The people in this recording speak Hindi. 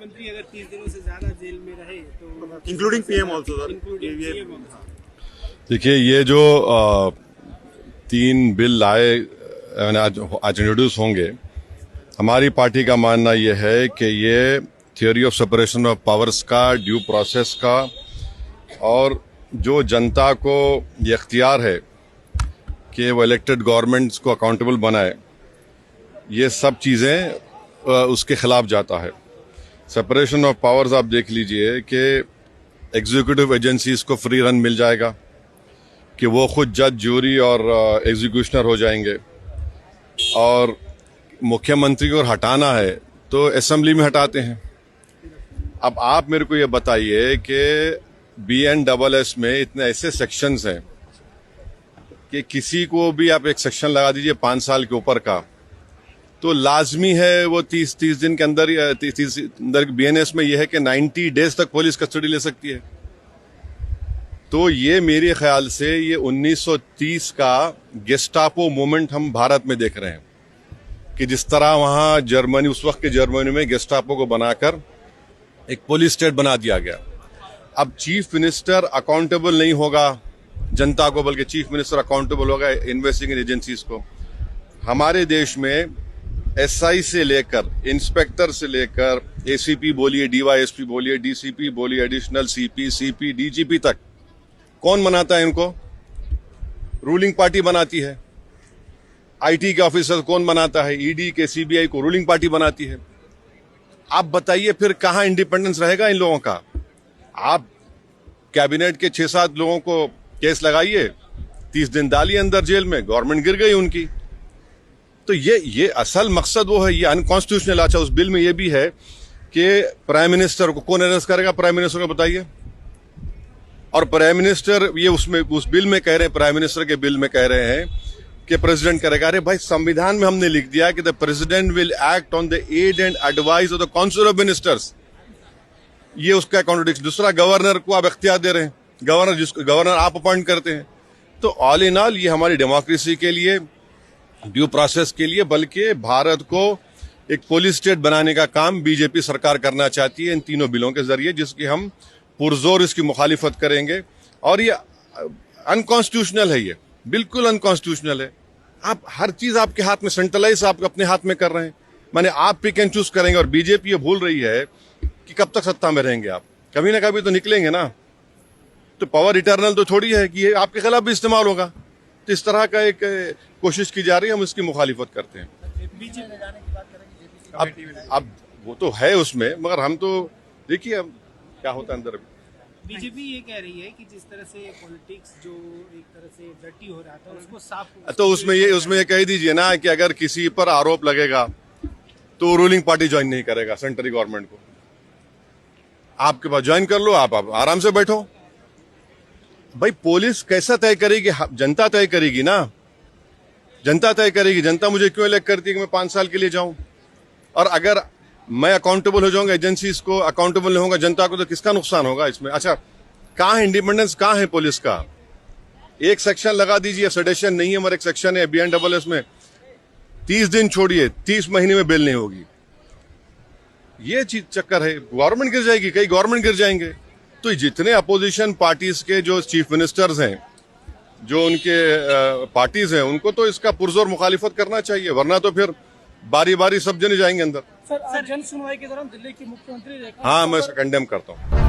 मुख्यमंत्री अगर 30 दिनों से ज्यादा जेल में रहे तो इंक्लूडिंग पीएम ऑल्सो सर। देखिए, ये जो 3 बिल लाए आज इंट्रोड्यूस होंगे, हमारी पार्टी का मानना ये है कि ये theory of separation of powers का, ड्यू प्रोसेस का, और जो जनता को ये अख्तियार है कि वो इलेक्टेड गवर्नमेंट्स को अकाउंटेबल बनाए, ये सब चीज़ें उसके खिलाफ जाता है। सेपरेशन ऑफ पावर्स आप देख लीजिए कि एग्जीक्यूटिव एजेंसीज को फ्री रन मिल जाएगा कि वो खुद जज, ज्यूरी और एग्जीक्यूशनर हो जाएंगे, और मुख्यमंत्री को हटाना है तो असेंबली में हटाते हैं। अब आप मेरे को ये बताइए कि BNSS में इतने ऐसे सेक्शंस हैं कि किसी को भी आप एक सेक्शन लगा दीजिए 5 साल के ऊपर का, तो लाजमी है वो 30 दिन के अंदर, 30 अंदर BNS में यह है कि 90 डेज तक पुलिस कस्टडी ले सकती है। तो ये मेरे ख्याल से ये 1930 का गेस्टापो मूवमेंट हम भारत में देख रहे हैं कि जिस तरह वहां जर्मनी, उस वक्त के जर्मनी में गेस्टापो को बनाकर एक पुलिस स्टेट बना दिया गया। अब चीफ मिनिस्टर अकाउंटेबल नहीं होगा जनता को, बल्कि चीफ मिनिस्टर अकाउंटेबल होगा इन्वेस्टिगेटिंग एजेंसीज को। हमारे देश में SI से लेकर, इंस्पेक्टर से लेकर, ACP बोलिए, DYSP बोलिए, DCP बोलिए, एडिशनल CP, CP, DGP तक कौन बनाता है इनको? रूलिंग पार्टी बनाती है। IT के ऑफिसर कौन बनाता है? ED के, CBI को रूलिंग पार्टी बनाती है। आप बताइए फिर कहां इंडिपेंडेंस रहेगा इन लोगों का? आप कैबिनेट के 6-7 लोगों को केस लगाइए, 30 दिन डालिए अंदर जेल में, गवर्नमेंट गिर गई उनकी। तो ये असल मकसद वो है, ये अनकॉन्स्टिट्यूशनल। अच्छा, उस बिल में ये भी है कि प्राइम मिनिस्टर को कौन अरेस्ट करेगा? प्राइम मिनिस्टर को बताइए। और प्राइम मिनिस्टर, ये उसमें उस बिल में कह रहे हैं, प्राइम मिनिस्टर के बिल में कह रहे हैं कि प्रेसिडेंट करेगा। अरे भाई, संविधान में हमने लिख दिया कि the president will act on the aid and advice of the council of ministers. ये उसका कॉन्ट्रडिक्शन। दूसरा, गवर्नर को आप इख्तियार दे रहे हैं, गवर्नर आप अपॉइंट करते हैं। तो ऑल इन ऑल ये हमारी डेमोक्रेसी के लिए, ड्यू प्रोसेस के लिए, बल्कि भारत को एक पुलिस स्टेट बनाने का काम बीजेपी सरकार करना चाहती है इन तीनों बिलों के जरिए, जिसकी हम पुरजोर इसकी मुखालिफत करेंगे। और ये अनकॉन्स्टिट्यूशनल है, ये बिल्कुल अनकॉन्स्टिट्यूशनल है। आप हर चीज आपके हाथ में, सेंट्रलाइज आप अपने हाथ में कर रहे हैं, माने आप पिक एंड चूज करेंगे। और बीजेपी ये भूल रही है कि कब तक सत्ता में रहेंगे आप, कभी ना कभी तो निकलेंगे ना। तो पावर इटर्नल तो थोड़ी है कि ये आपके खिलाफ भी इस्तेमाल होगा। तो इस तरह का एक कोशिश की जा रही है, हम इसकी मुखालिफत करते हैं। अब वो तो है उसमें, मगर हम तो देखिए अब क्या होता है अंदर। बीजेपी ये कह रही है कि जिस तरह से पॉलिटिक्स जो एक तरह से डर्टी हो रहा था उसको साफ, तो उसमें ये कह दीजिए ना कि अगर किसी पर आरोप लगेगा तो रूलिंग पार्टी ज्वाइन नहीं करेगा सेंट्रल गवर्नमेंट को। आपके पास ज्वाइन कर लो, आप आराम से बैठो। भाई, पुलिस कैसा तय करेगी? जनता तय करेगी ना, जनता तय करेगी। जनता मुझे क्यों इलेक्ट करती है कि मैं 5 साल के लिए जाऊं? और अगर मैं अकाउंटेबल हो जाऊंगा, एजेंसीज को अकाउंटेबल नहीं होगा जनता को, तो किसका नुकसान होगा इसमें? अच्छा, कहां है इंडिपेंडेंस, कहां है पुलिस का? एक सेक्शन लगा दीजिए, सेडेशन नहीं है, मगर एक सेक्शन है BNSS में 30 दिन छोड़िए, 30 महीने में बिल नहीं होगी। ये चीज चक्कर है, गवर्नमेंट गिर जाएगी, कई गवर्नमेंट गिर जाएंगे। तो जितने अपोजिशन पार्टीज के जो चीफ मिनिस्टर्स हैं, जो उनके पार्टीज हैं, उनको तो इसका पुरजोर मुखालिफत करना चाहिए, वरना तो फिर बारी बारी सब जने जाएंगे अंदर। सर, जन सुनवाई के दौरान दिल्ली की मुख्यमंत्री, हाँ, मैं इसे कंडेम करता हूँ।